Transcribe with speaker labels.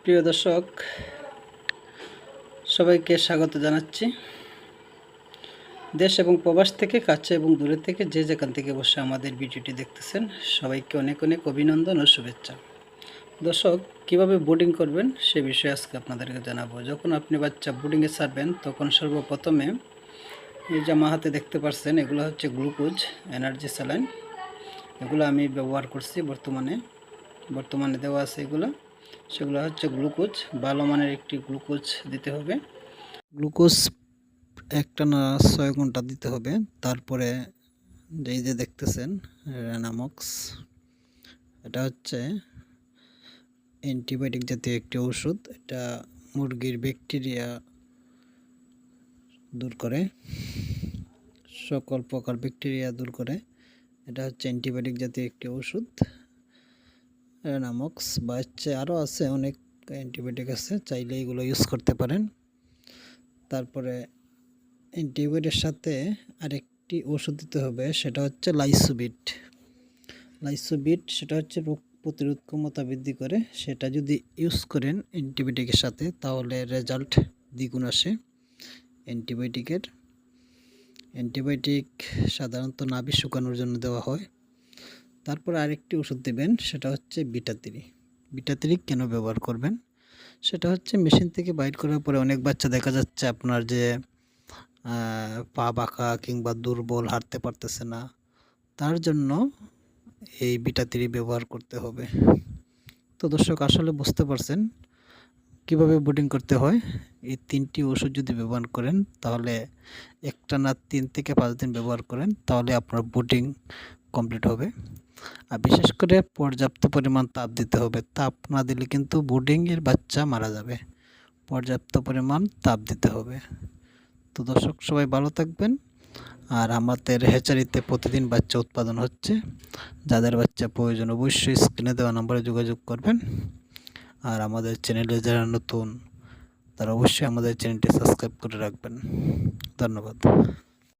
Speaker 1: প্রিয় দর্শক, সবাইকে স্বাগত জানাচ্ছি। দেশ এবং প্রবাস থেকে, কাছে এবং দূরে থেকে যে যেখান থেকে বসে আমাদের ভিডিওটি দেখতেছেন, সবাইকে অনেক অনেক অভিনন্দন ও শুভেচ্ছা। দর্শক, কিভাবে বোর্ডিং করবেন সে বিষয়ে আজকে আপনাদেরকে জানাবো। যখন আপনি বাচ্চা বোর্ডিংয়ে ছাড়বেন, তখন সর্বপ্রথমে এই যে আমার হাতে দেখতে পাচ্ছেন, এগুলো হচ্ছে গ্লুকোজ এনার্জি স্যালাইন। এগুলো আমি ব্যবহার করছি বর্তমানে দেওয়া আছে এগুলো। সেগুলো হচ্ছে গ্লুকোজ, ভালো মানের একটি গ্লুকোজ দিতে হবে। গ্লুকোজ একটানা 6 ঘন্টা দিতে হবে। তারপরে এই যে দেখতেছেন রেনামক্স, এটা হচ্ছে অ্যান্টিবায়োটিক জাতীয় একটি ওষুধ। এটা মুরগির ব্যাকটেরিয়া দূর করে, সকল প্রকার ব্যাকটেরিয়া দূর করে। এটা হচ্ছে অ্যান্টিবায়োটিক জাতীয় একটি ওষুধ রেনামক্স, বা হচ্ছে আরও আছে অনেক অ্যান্টিবায়োটিক আছে, চাইলে এগুলো ইউজ করতে পারেন। তারপরে অ্যান্টিবায়োটিকের সাথে আরেকটি ওষুধ দিতে হবে, সেটা হচ্ছে লাইসোবিট। সেটা হচ্ছে রোগ প্রতিরোধ ক্ষমতা বৃদ্ধি করে। সেটা যদি ইউজ করেন অ্যান্টিবায়োটিকের সাথে, তাহলে রেজাল্ট দ্বিগুণ আসে। অ্যান্টিবায়োটিক সাধারণত নাভি শুকানোর জন্য দেওয়া হয়। তারপর আরেকটি ওষুধ দেবেন, সেটা হচ্ছে বিটা3। কেন ব্যবহার করবেন, সেটা হচ্ছে মেশিন থেকে বাইর করার পরে অনেক বাচ্চা দেখা যাচ্ছে আপনার যে পা বাঁকা কিংবা দুর্বল, হাঁটতে পারতেছে না, তার জন্য এই বিটা3 ব্যবহার করতে হবে। তো দর্শক, আসলে বুঝতে পারছেন কিভাবে বোর্ডিং করতে হয়। এই 3টি ওষুধ যদি ব্যবহার করেন, তাহলে একটানা 3 থেকে 5 দিন ব্যবহার করেন, তাহলে আপনার বোর্ডিং কমপ্লিট হবে। আর বিশেষ করে পর্যাপ্ত পরিমাণ তাপ দিতে হবে। তাপ না দিলে কিন্তু বোর্ডিংয়ের বাচ্চা মারা যাবে। পর্যাপ্ত পরিমাণ তাপ দিতে হবে। তো দর্শক, সবাই ভালো থাকবেন। আর আমাদের হ্যাচারিতে প্রতিদিন বাচ্চা উৎপাদন হচ্ছে। যাদের বাচ্চা প্রয়োজন অবশ্যই স্ক্রিনে দেওয়া নম্বরে যোগাযোগ করবেন। আর আমাদের চ্যানেলে যারা নতুন, তারা অবশ্যই আমাদের চ্যানেলটি সাবস্ক্রাইব করে রাখবেন। ধন্যবাদ।